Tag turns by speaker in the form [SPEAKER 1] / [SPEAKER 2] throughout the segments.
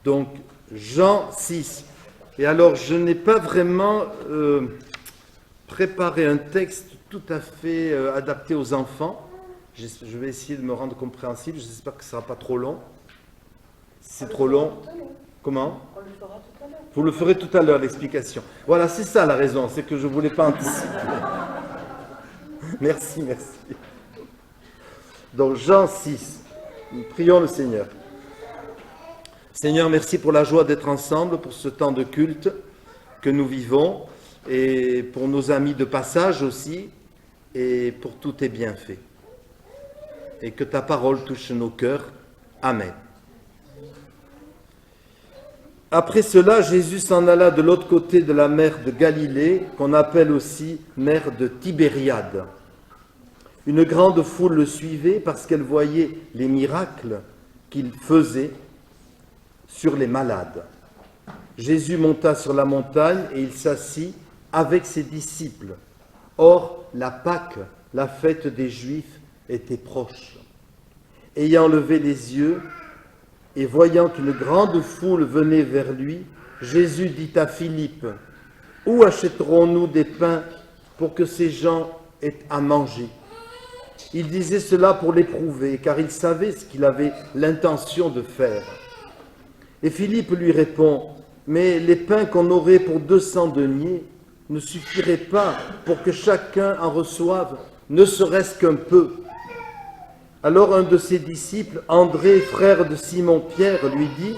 [SPEAKER 1] Donc, Jean 6. Et alors, je n'ai pas vraiment préparé un texte tout à fait adapté aux enfants. Je vais essayer de me rendre compréhensible. J'espère que ce ne sera pas trop long. Si c'est trop long, comment ?
[SPEAKER 2] On le fera tout à l'heure.
[SPEAKER 1] Vous le ferez tout à l'heure, l'explication. Voilà, c'est ça la raison, c'est que je ne voulais pas anticiper. Merci. Donc, Jean 6. Prions le Seigneur. Seigneur, merci pour la joie d'être ensemble, pour ce temps de culte que nous vivons, et pour nos amis de passage aussi, et pour tous tes bienfaits. Et que ta parole touche nos cœurs. Amen. Après cela, Jésus s'en alla de l'autre côté de la mer de Galilée, qu'on appelle aussi mer de Tibériade. Une grande foule le suivait parce qu'elle voyait les miracles qu'il faisait sur les malades. Jésus monta sur la montagne et il s'assit avec ses disciples. Or, la Pâque, la fête des Juifs, était proche. Ayant levé les yeux et voyant qu'une grande foule venait vers lui, Jésus dit à Philippe, « Où achèterons-nous des pains pour que ces gens aient à manger ?» Il disait cela pour l'éprouver, car il savait ce qu'il avait l'intention de faire. Et Philippe lui répond, « Mais les pains qu'on aurait pour 200 deniers ne suffiraient pas pour que chacun en reçoive, ne serait-ce qu'un peu. » Alors un de ses disciples, André, frère de Simon-Pierre, lui dit,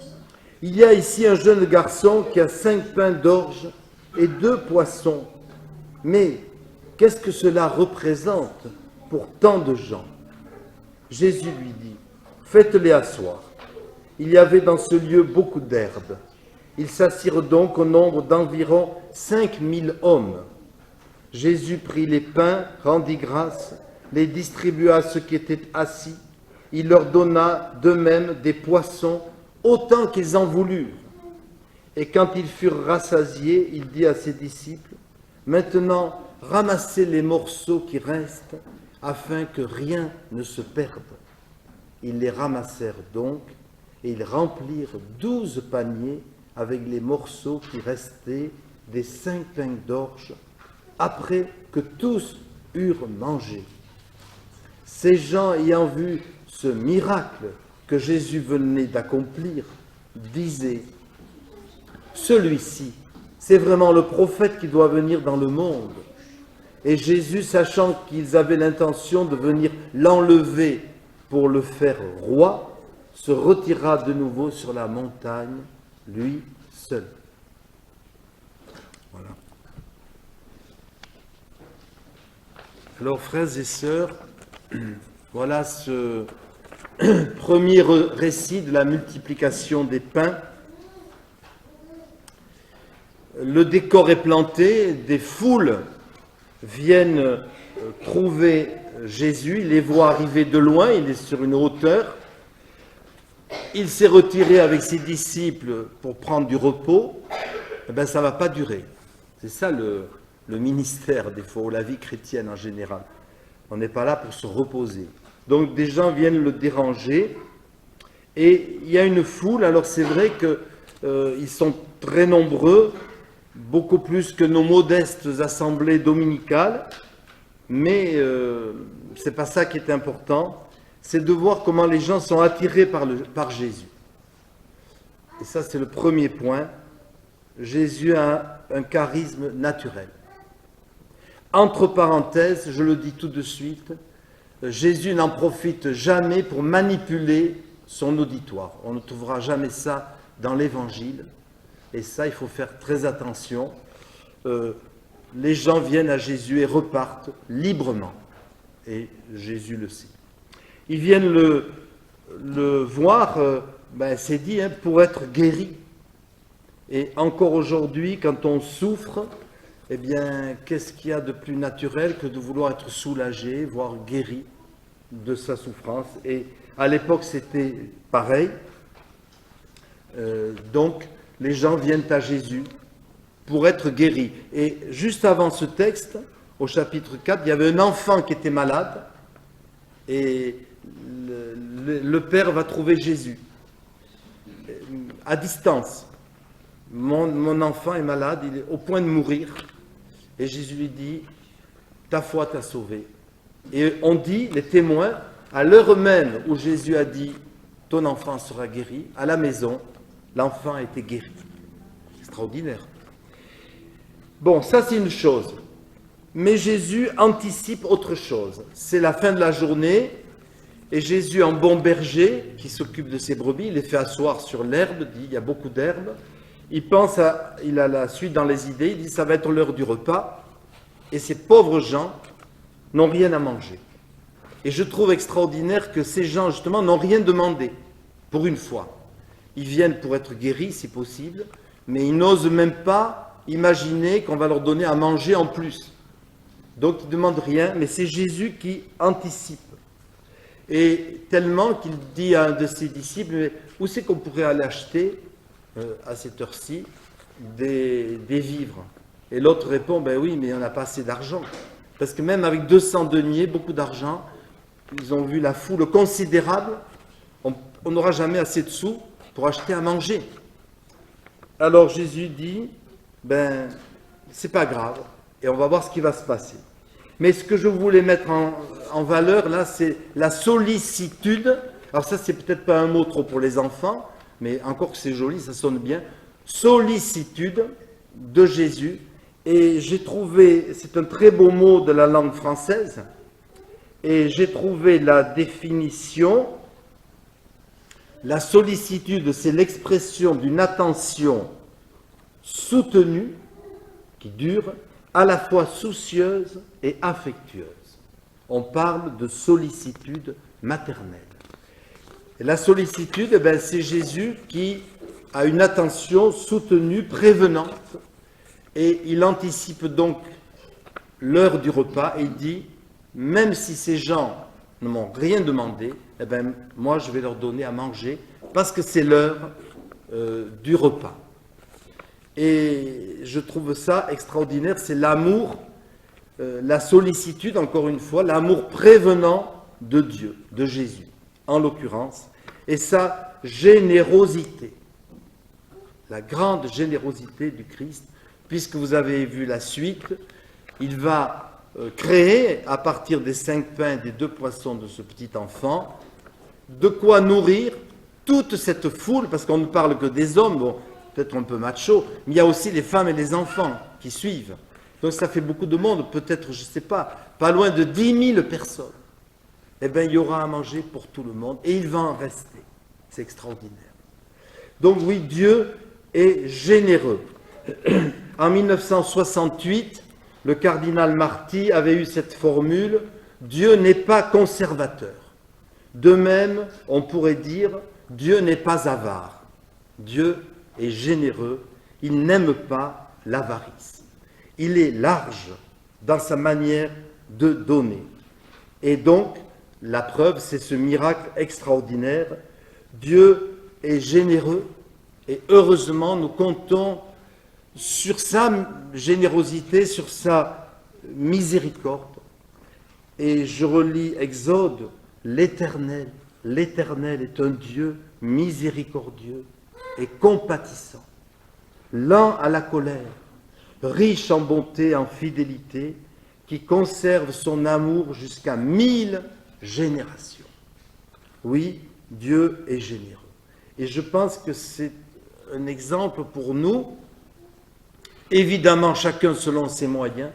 [SPEAKER 1] « Il y a ici un jeune garçon qui a 5 pains d'orge et 2 poissons. Mais qu'est-ce que cela représente pour tant de gens ?» Jésus lui dit, « Faites-les asseoir. » Il y avait dans ce lieu beaucoup d'herbes. Ils s'assirent donc au nombre d'environ 5000 hommes. Jésus prit les pains, rendit grâce, les distribua à ceux qui étaient assis. Il leur donna d'eux-mêmes des poissons, autant qu'ils en voulurent. Et quand ils furent rassasiés, il dit à ses disciples, « Maintenant, ramassez les morceaux qui restent, afin que rien ne se perde. » Ils les ramassèrent donc, et ils remplirent 12 paniers avec les morceaux qui restaient des 5 pains d'orge, après que tous eurent mangé. Ces gens ayant vu ce miracle que Jésus venait d'accomplir, disaient, « Celui-ci, c'est vraiment le prophète qui doit venir dans le monde. » Et Jésus, sachant qu'ils avaient l'intention de venir l'enlever pour le faire roi, se retira de nouveau sur la montagne, lui seul. Voilà. Alors, frères et sœurs, voilà ce premier récit de la multiplication des pains. Le décor est planté, des foules viennent trouver Jésus, il les voit arriver de loin, il est sur une hauteur. Il s'est retiré avec ses disciples pour prendre du repos. Eh bien, ça ne va pas durer. C'est ça le ministère, des fois, ou la vie chrétienne en général. On n'est pas là pour se reposer. Donc, des gens viennent le déranger. Et il y a une foule, alors c'est vrai qu'ils sont très nombreux, beaucoup plus que nos modestes assemblées dominicales, mais ce n'est pas ça qui est important. C'est de voir comment les gens sont attirés par Jésus. Et ça, c'est le premier point. Jésus a un charisme naturel. Entre parenthèses, je le dis tout de suite, Jésus n'en profite jamais pour manipuler son auditoire. On ne trouvera jamais ça dans l'Évangile. Et ça, il faut faire très attention. Les gens viennent à Jésus et repartent librement. Et Jésus le sait. Ils viennent le voir, c'est dit, pour être guéri. Et encore aujourd'hui, quand on souffre, eh bien, qu'est-ce qu'il y a de plus naturel que de vouloir être soulagé, voire guéri de sa souffrance? Et à l'époque, c'était pareil. Donc, les gens viennent à Jésus pour être guéris. Et juste avant ce texte, au chapitre 4, il y avait un enfant qui était malade, et le père va trouver Jésus. à distance. Mon enfant est malade, il est au point de mourir. Et Jésus lui dit, ta foi t'a sauvé. Et on dit, les témoins, à l'heure même où Jésus a dit, ton enfant sera guéri, à la maison, l'enfant a été guéri. Extraordinaire. Bon, ça c'est une chose. Mais Jésus anticipe autre chose. C'est la fin de la journée, et Jésus, en bon berger, qui s'occupe de ses brebis, il les fait asseoir sur l'herbe, dit, il y a beaucoup d'herbe. Il a la suite dans les idées, il dit, ça va être l'heure du repas, et ces pauvres gens n'ont rien à manger. Et je trouve extraordinaire que ces gens, justement, n'ont rien demandé, pour une fois. Ils viennent pour être guéris, si possible, mais ils n'osent même pas imaginer qu'on va leur donner à manger en plus. Donc ils ne demandent rien, mais c'est Jésus qui anticipe. Et tellement qu'il dit à un de ses disciples, mais où c'est qu'on pourrait aller acheter, à cette heure-ci, des vivres? Et l'autre répond, ben oui, mais on n'a pas assez d'argent. Parce que même avec 200 deniers, beaucoup d'argent, ils ont vu la foule considérable, on n'aura jamais assez de sous pour acheter à manger. Alors Jésus dit, ben, c'est pas grave, et on va voir ce qui va se passer. Mais ce que je voulais mettre en valeur, là, c'est la sollicitude. Alors ça, c'est peut-être pas un mot trop pour les enfants, mais encore que c'est joli, ça sonne bien. Sollicitude de Jésus. Et j'ai trouvé, c'est un très beau mot de la langue française, et j'ai trouvé la définition. La sollicitude, c'est l'expression d'une attention soutenue, qui dure, à la fois soucieuse et affectueuse. On parle de sollicitude maternelle. Et la sollicitude, c'est Jésus qui a une attention soutenue, prévenante, et il anticipe donc l'heure du repas et il dit, même si ces gens ne m'ont rien demandé, moi je vais leur donner à manger parce que c'est l'heure du repas. Et je trouve ça extraordinaire, c'est l'amour, la sollicitude, encore une fois, l'amour prévenant de Dieu, de Jésus, en l'occurrence, et sa générosité, la grande générosité du Christ, puisque vous avez vu la suite, il va créer, à partir des 5 pains et des 2 poissons de ce petit enfant, de quoi nourrir toute cette foule, parce qu'on ne parle que des hommes, bon, peut-être un peu macho, mais il y a aussi les femmes et les enfants qui suivent. Donc ça fait beaucoup de monde, peut-être, je ne sais pas loin de 10 000 personnes. Eh bien, il y aura à manger pour tout le monde, et il va en rester. C'est extraordinaire. Donc oui, Dieu est généreux. En 1968, le cardinal Marty avait eu cette formule, Dieu n'est pas conservateur. De même, on pourrait dire, Dieu n'est pas avare. Dieu est généreux, il n'aime pas l'avarice. Il est large dans sa manière de donner. Et donc, la preuve, c'est ce miracle extraordinaire. Dieu est généreux et heureusement, nous comptons sur sa générosité, sur sa miséricorde. Et je relis Exode, l'Éternel est un Dieu miséricordieux et compatissant, lent à la colère, riche en bonté et en fidélité, qui conserve son amour jusqu'à 1000 générations. Oui, Dieu est généreux. Et je pense que c'est un exemple pour nous, évidemment chacun selon ses moyens.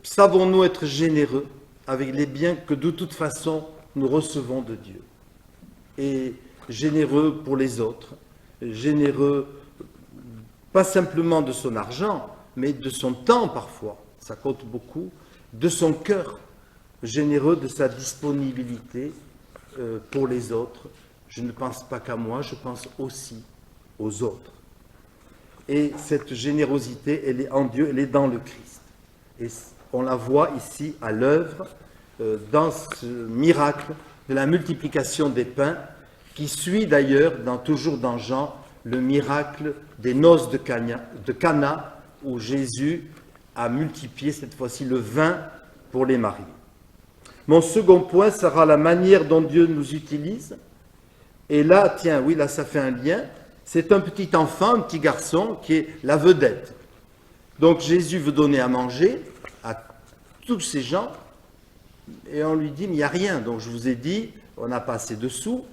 [SPEAKER 1] Savons-nous être généreux avec les biens que de toute façon nous recevons de Dieu? Et généreux pour les autres, généreux pas simplement de son argent, mais de son temps parfois, ça compte beaucoup, de son cœur, généreux de sa disponibilité pour les autres. Je ne pense pas qu'à moi, je pense aussi aux autres. Et cette générosité, elle est en Dieu, elle est dans le Christ. Et on la voit ici à l'œuvre dans ce miracle de la multiplication des pains, qui suit d'ailleurs, toujours dans Jean, le miracle des noces de Cana, où Jésus a multiplié cette fois-ci le vin pour les mariés. Mon second point sera la manière dont Dieu nous utilise Et là, tiens, oui, là, ça fait un lien. C'est un petit enfant, un petit garçon, qui est la vedette. Donc Jésus veut donner à manger à tous ces gens, et on lui dit, mais il n'y a rien. Donc je vous ai dit, on n'a pas assez de sous.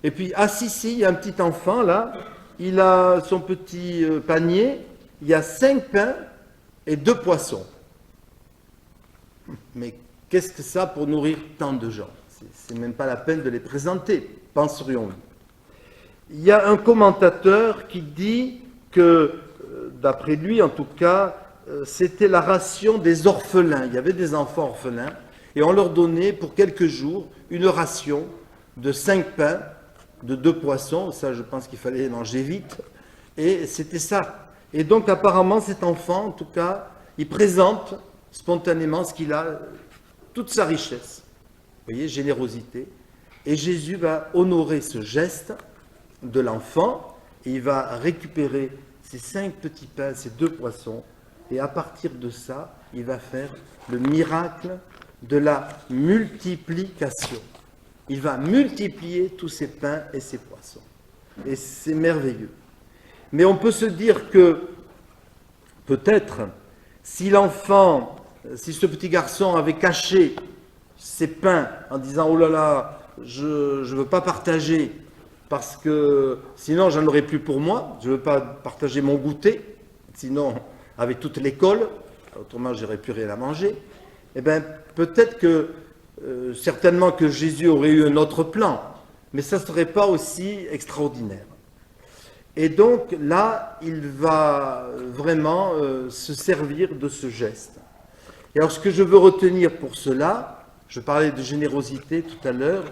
[SPEAKER 1] Et puis, ah si, il y a un petit enfant là, il a son petit panier, il y a 5 pains et 2 poissons. Mais qu'est-ce que ça pour nourrir tant de gens? C'est même pas la peine de les présenter, penserions-nous. Il y a un commentateur qui dit que, d'après lui en tout cas, c'était la ration des orphelins. Il y avait des enfants orphelins et on leur donnait pour quelques jours une ration de 5 pains, de 2 poissons. Ça, je pense qu'il fallait manger vite. Et c'était ça. Et donc apparemment cet enfant, en tout cas, il présente spontanément ce qu'il a, toute sa richesse. Vous voyez, générosité. Et Jésus va honorer ce geste de l'enfant, et il va récupérer ces 5 petits pains, ces 2 poissons, et à partir de ça, il va faire le miracle de la multiplication. Il va multiplier tous ces pains et ces poissons. Et c'est merveilleux. Mais on peut se dire que, peut-être, si l'enfant, si ce petit garçon avait caché ses pains en disant « Oh là là, je ne veux pas partager, parce que sinon j'en aurais plus pour moi, je ne veux pas partager mon goûter, sinon avec toute l'école, autrement j'aurais plus rien à manger », eh bien peut-être que, certainement que Jésus aurait eu un autre plan, mais ça ne serait pas aussi extraordinaire. Et donc là, il va vraiment se servir de ce geste. Et alors ce que je veux retenir pour cela, je parlais de générosité tout à l'heure,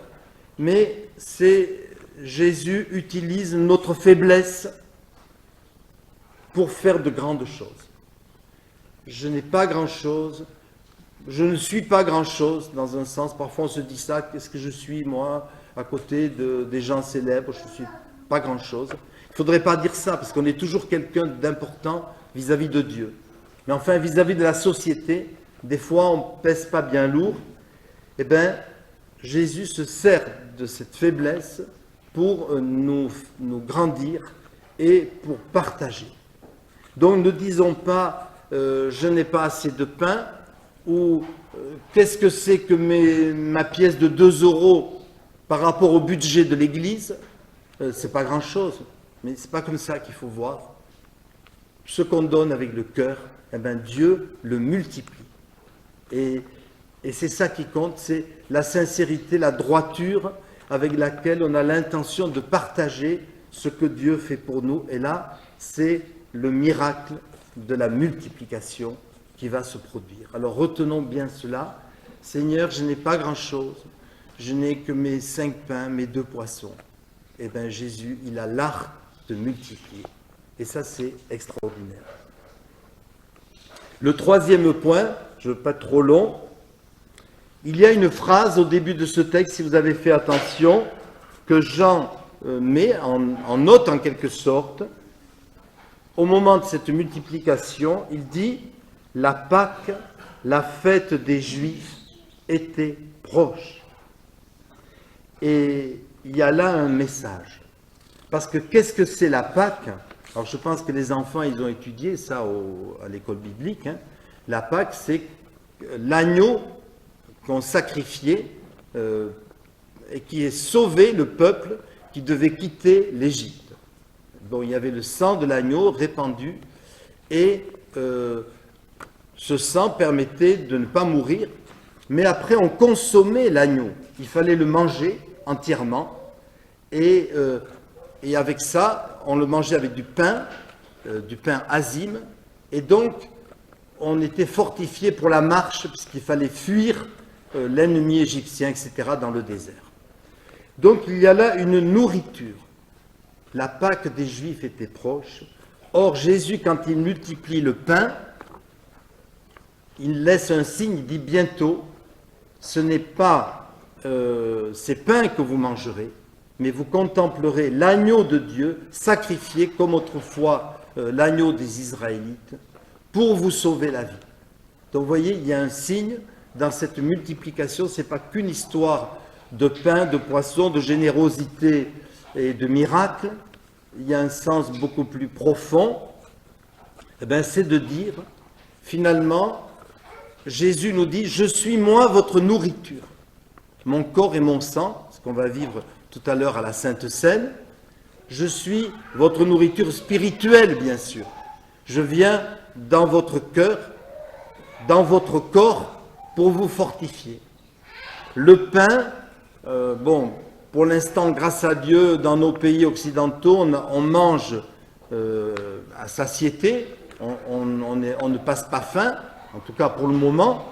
[SPEAKER 1] mais c'est Jésus utilise notre faiblesse pour faire de grandes choses. Je n'ai pas grand-chose, je ne suis pas grand-chose dans un sens. Parfois on se dit ça, qu'est-ce que je suis moi à côté des gens célèbres, je ne suis pas grand-chose. Il ne faudrait pas dire ça parce qu'on est toujours quelqu'un d'important vis-à-vis de Dieu. Mais enfin vis-à-vis de la société, des fois on ne pèse pas bien lourd. Eh bien, Jésus se sert de cette faiblesse pour nous grandir et pour partager. Donc ne disons pas je n'ai pas assez de pain ou qu'est-ce que c'est que ma pièce de 2 € par rapport au budget de l'Église. C'est pas grand-chose, mais c'est pas comme ça qu'il faut voir. Ce qu'on donne avec le cœur, eh bien, Dieu le multiplie. Et c'est ça qui compte, c'est la sincérité, la droiture avec laquelle on a l'intention de partager ce que Dieu fait pour nous. Et là, c'est le miracle de la multiplication qui va se produire. Alors retenons bien cela. Seigneur, je n'ai pas grand-chose, je n'ai que mes 5 pains, mes 2 poissons. Eh bien Jésus, il a l'art de multiplier. Et ça, c'est extraordinaire. Le 3e point, je ne veux pas être trop long, il y a une phrase au début de ce texte, si vous avez fait attention, que Jean met en note en quelque sorte. Au moment de cette multiplication, il dit « La Pâque, la fête des Juifs, était proche ». Et il y a là un message. Parce que qu'est-ce que c'est la Pâque? Alors je pense que les enfants, ils ont étudié ça à l'école biblique. Hein. La Pâque, c'est l'agneau qu'on sacrifiait et qui est sauvé le peuple qui devait quitter l'Égypte. Bon, il y avait le sang de l'agneau répandu et ce sang permettait de ne pas mourir, mais après on consommait l'agneau. Il fallait le manger entièrement et avec ça, on le mangeait avec du pain azime, et donc on était fortifié pour la marche puisqu'il fallait fuir l'ennemi égyptien, etc., dans le désert. Donc il y a là une nourriture. La Pâque des Juifs était proche. Or Jésus, quand il multiplie le pain, il laisse un signe, il dit bientôt, ce n'est pas ces pains que vous mangerez, mais vous contemplerez l'agneau de Dieu sacrifié comme autrefois l'agneau des Israélites pour vous sauver la vie. Donc vous voyez, il y a un signe dans cette multiplication, ce n'est pas qu'une histoire de pain, de poisson, de générosité et de miracle, il y a un sens beaucoup plus profond, c'est de dire, finalement, Jésus nous dit, je suis moi votre nourriture, mon corps et mon sang, ce qu'on va vivre tout à l'heure à la Sainte Seine, je suis votre nourriture spirituelle, bien sûr. Je viens dans votre cœur, dans votre corps, pour vous fortifier. Le pain, pour l'instant, grâce à Dieu, dans nos pays occidentaux, on mange à satiété, on ne passe pas faim, en tout cas pour le moment,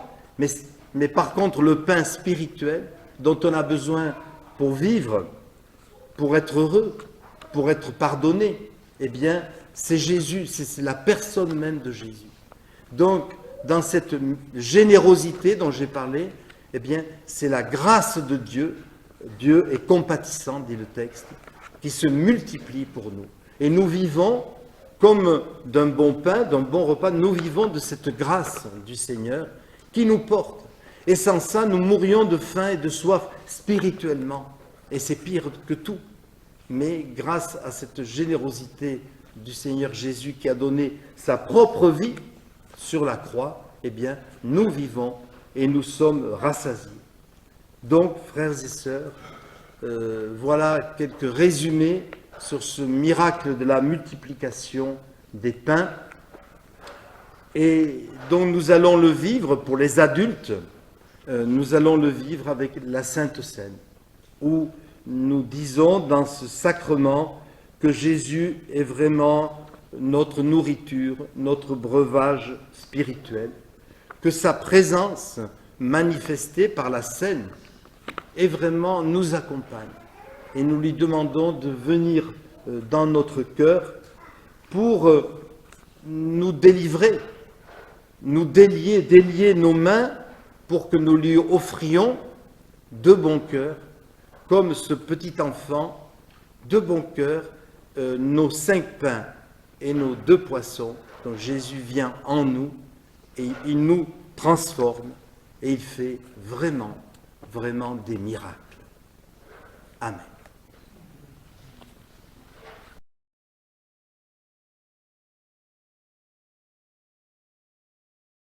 [SPEAKER 1] mais par contre, le pain spirituel, dont on a besoin pour vivre, pour être heureux, pour être pardonné, eh bien, c'est Jésus, c'est la personne même de Jésus. Donc, dans cette générosité dont j'ai parlé, eh bien, c'est la grâce de Dieu. Dieu est compatissant, dit le texte, qui se multiplie pour nous. Et nous vivons comme d'un bon pain, d'un bon repas, nous vivons de cette grâce du Seigneur qui nous porte. Et sans ça, nous mourrions de faim et de soif spirituellement. Et c'est pire que tout. Mais grâce à cette générosité du Seigneur Jésus qui a donné sa propre vie sur la croix, eh bien, nous vivons et nous sommes rassasiés. Donc, frères et sœurs, voilà quelques résumés sur ce miracle de la multiplication des pains et dont nous allons le vivre pour les adultes, nous allons le vivre avec la Sainte Seine, où nous disons dans ce sacrement que Jésus est vraiment notre nourriture, notre breuvage spirituel, que sa présence manifestée par la Seine est vraiment nous accompagne. Et nous lui demandons de venir dans notre cœur pour nous délivrer, nous délier nos mains pour que nous lui offrions de bon cœur, comme ce petit enfant, de bon cœur, nos 5 pains et nos 2 poissons. Donc Jésus vient en nous et il nous transforme et il fait vraiment, vraiment des miracles. Amen.